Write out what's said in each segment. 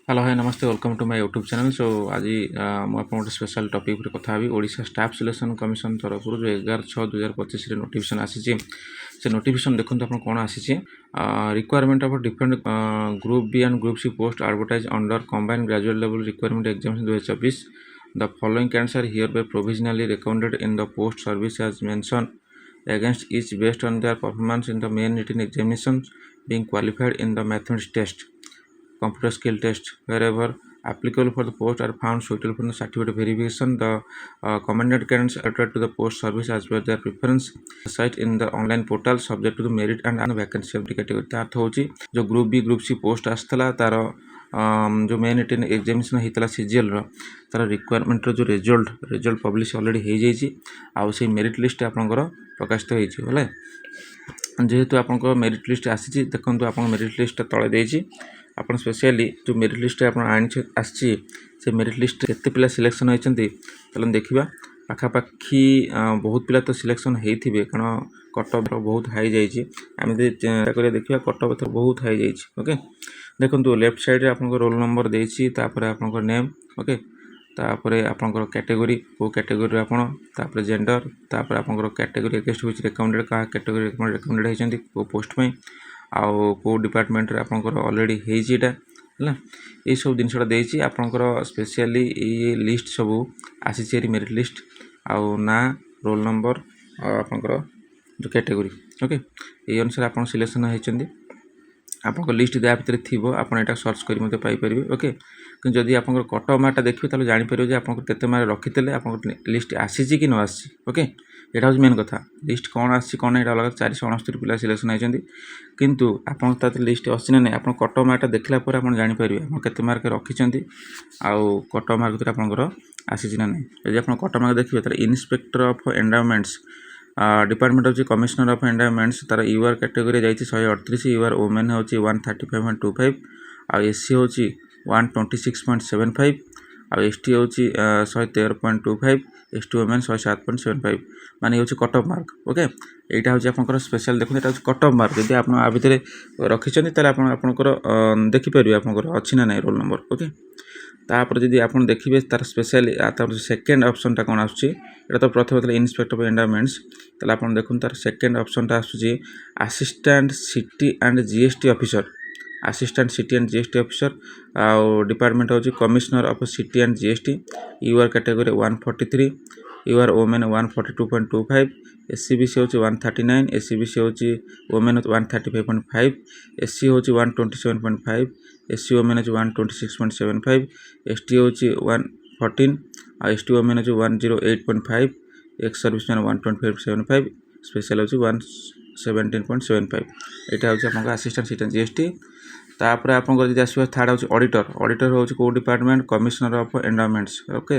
Hello hi नमस्ते welcome to my YouTube channel. So आज मुझे स्पेशल टॉपिक पर कथा भी ओडिशा स्टाफ सिलेक्शन कमिशन तरफ जो 11/6/2025 नोटिफिकेशन आसी से नोटिफिकेशन देखो आप कौन आसी requirement of different group B and group C post advertise under combined graduate level requirement examination 2024 the following candidates are hereby provisionally recommended in the post service as mention against each based on their performance in the main written examinations being qualified in the mathematics test, computer skill test wherever applicable for the post are found suitable for the certificate verification. The commended candidates attracted to the post service as per their preference site in the online portal subject to the merit and vacancy of the category. तार होची जो group B group C post आसला तार जो main written examination होता CGL तार requirement जो result publish already हो जाइए आउ से मेरिट लिस्ट आपंकर प्रकाशित होले जेहेतु आप मेरिट लिस्ट आसी देखो आप मेरिट लिस्ट तले देती आप स्पेशली जो मेरिट लिस्ट आप आसी से मेरिट लिस्ट केते पिला सिलेक्शन होती चलो देखा पाखापाखि बहुत पिला तो सिलेक्शन होते कारण कटअफ बहुत हाई जाइए आम देखा कटअफ एथर बहुत हाई जाइए ओके देखो लेफ्ट साइड रे आपन रोल नंबर देछि तापर आपन नेम ओके तापर आपन कैटेगरी को कैटेगरी आपन तापर जेंडर तापर आपन कैटेगरी अगेंस्ट व्हिच रिकमेंडेड का कैटेगरी रिकमेंडेड होइछन्ती को पोस्ट में आउ को डिपार्टमेंट रे आपन ऑलरेडी हेजिटा हला ए सब जिनसटा देछि आपन स्पेशली ये लिस्ट सब आसी मेरिट लिस्ट आउ ना रोल नंबर आपन जो कैटेगरी ओके ये अनुसार आपन सिलेक्शन होइछन्ती आपको लिस्ट दिया भितर थी आप सर्च कर मत पाइपर ओके कि जदि आप कट मार्कटा देखिए तो जापर आप केते मार्क रखी आप लिस्ट आसी कि न आसी ओके यहाँ हूँ मेन कथा लिस्ट कौन आसी कौन यहाँ अलग 469 पिला सिलेक्शन होती किंतु आप लिस्ट अच्छी ना नहीं आप कट मार्कटा देखला आप जापर आप केते मार्क रखिंट आउ कट मार्क भर आपंकर आसी ना नहीं यदि आप कट मार्क देखिए तो इन्स्पेक्टर ऑफ एंडामेंट्स डिपार्टमेंट होची कमिश्नर ऑफ एंडामेंट्स तार यूआर कैटेगरी जाइए 138 यूआर वोमेन होची 135.25 आ एससी होची 126.75 आ एसटी होची 113.25 एसटी वोमेन 107.75 माने होची कट ऑफ मार्क ओके एटा होची आपनकर स्पेशल देखो एटा होची कट ऑफ मार्क यदि आपन आ भितरे रखिछन्ती ताले आपनकर देखि परिबे आपनकर अछि ना नै रोल नंबर ओके तापर जदि आप देखिए तार स्पेशली सेकेंड ऑप्शनटा कौन आसुची एटा तो प्रथम था इन्स्पेक्टर ऑफ एंडामेंट्स ताले आप देखुन तार सेकेंड ऑप्शनटा आसुची assistant city and GST officer assistant city and GST officer आउ डिपार्टमेंट होची commissioner of city and GST UR category 143 UR women 142.25 SCBC होची 139 एससीबीसी होची वोमेन 135.5 एससी होची 127.5 एससी वोमेन होची 126.75 एसटी होची 114 आ एसटी वोमेन होची 108.5 एक्स सर्विसमैन 125.75 स्पेशल होची 117.75 एटा होची आपन असिस्टेंट सिटी जीएसटी तापर आपन जदि आसीबा थर्ड होची ऑडिटर होची को department commissioner of endowments okay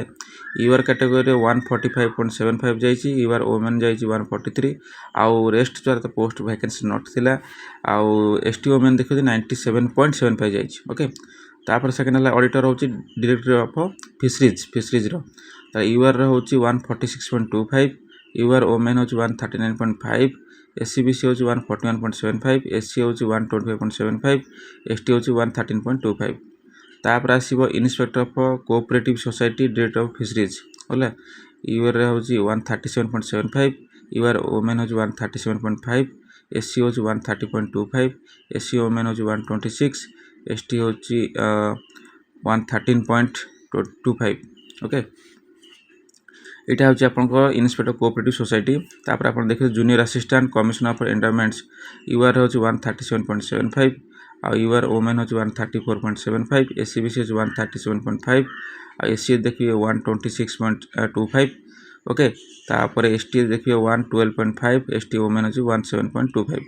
UR category 145.75 जाइए यूआर वोमेन जाइए 143 आउ रेस्ट जो तो पोस्ट वैकेंसी नॉट थिला आउ एसटी वोमेन देखिए 97.75 जाइए ओके तापर सेकेंड है ऑडिटर होची डायरेक्टर ऑफ फिशरीज रो यूआर होची 146.25 यूआर वोमेन होची 139.5 एससीबीसी होची 141.75 एससी होची 125.75 एसटी होची 113.25 तापर आसीबो inspector of cooperative society director of fisheries होला यूआर होची 137.75 यूआर वोमेन होची 137.5 एससी होची 130.25 एससी वोमेन होची 126 एसटी होची 113.25 ओके एटा होची आपनकर इन्स्पेक्टर कोऑपरेटिव सोसाइटी तापर आपन देखिए junior assistant commissioner of endowments UR होची 137.75 आ यूआर वोमेन होची 134.75 एससीबीसी होची 137.5 आ एससी देखिए 126.25 ओके तापर एसटी देखिए 112.5 एसटी वोमेन होची 17.25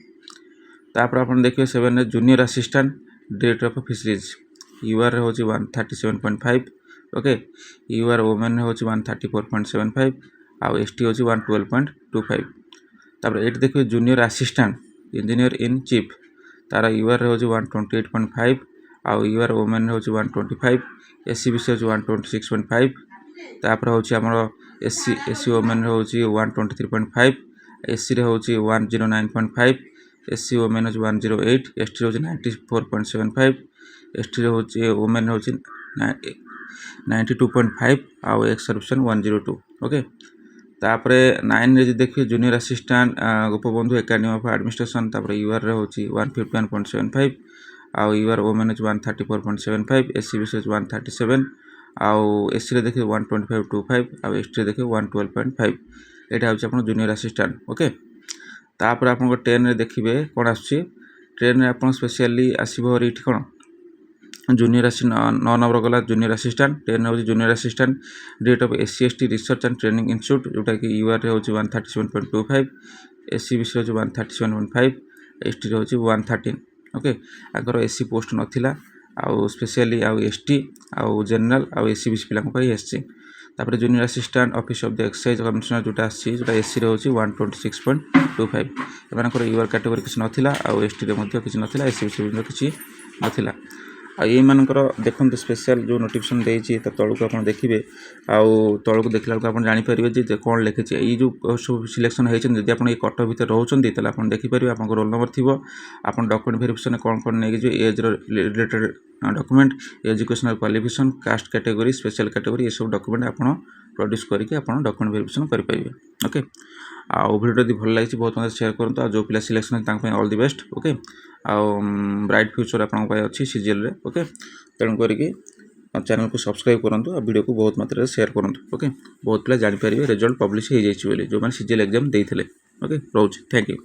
तापर आपन देखिए 7 junior assistant director of fisheries UR होची 137.5 ओके यूआर वोमेन होची 134.75 आ एसटी होची 112.25 तापर एट देखिए junior assistant engineer in chief तार यूआर होची 128.5 आउ यूआर वोमेन होची 125 एससीबीसी होची 126.5 तापर होची हमरो एससी वोमेन होची 123.5 एससी रे होची 109.5 एससी वोमेन होची 108 एसटी होची 94.75 ST होची वुमेन होची 92.5 आउ एक्स सर्विसन 102 ओके। तापर 9 रे देखिए junior assistant Gopabandhu academy of administration तापर यूआर रे होची 151.75 आउ यूआर वुमेन होची 134.75 एससीबीसी होची 137 आउ एससी रे देखिए 125.25 आउ एसटी रे देखिए 112.5 एटा होची आपन जूनियर असिस्टेंट ओके। तापर आपन 10 रे देखिबे कोन आछी 10 रे आपन स्पेशली आसीबो रिट कोन जूनियर असिस्टेंट 9 नंबर गला जूनियर असिस्टेंट 10 होची junior assistant date of SC ST research and training institute जोटा कि यूआर रे होची 137.25 एससीबीसी होची 137.5 एसटी रे होची 113 ओके। अगर एससी पोस्ट नथिला आउ स्पेशली आउ एसटी आउ जनरल आउ एससीबीसी पिला को एससी तापर junior assistant office of the excise commissioner जोटा आसी जोटा एससी रे होची 126.25 एमानकर यूआर कैटेगरी किछ नथिला आउ एसटी रे मध्ये किछ नथिला एससीबीसी रे किछ नथिला। आ ये मानकर देखते स्पेशल जो नोटिफिकेशन देती तौक आप देखिए आउ तौक देखला आप जापर जे कौन लिखी ये जो सब सिलेक्शन होती जब आप कट भर रोचे आप देखिपारे आप रोल नंबर थी आप डॉक्यूमेंट वेरिफिकेशन कौन कौन नहीं age related document educational qualification caste category special category ये सब डॉक्यूमेंट आप प्रोड्यूस करके डॉक्यूमेंट वेरिफिकेशन करेंगे ओके। आउ वीडियो यदि भल लगी बहुत मत शेयर करूँ जो पिला selection all the best okay. आउ ब्राइट फ्यूचर आपंक अच्छी सीजीएल रे ओके। तेणु करके चैनल को सब्सक्राइब करूँ और वीडियो को बहुत मात्रा शेयर करूँ ओके। बहुत पिला जापर रिजल्ट पब्लिश हो जाए जो मैंने सीजीएल एग्जाम देते ओके। रोज थैंक यू।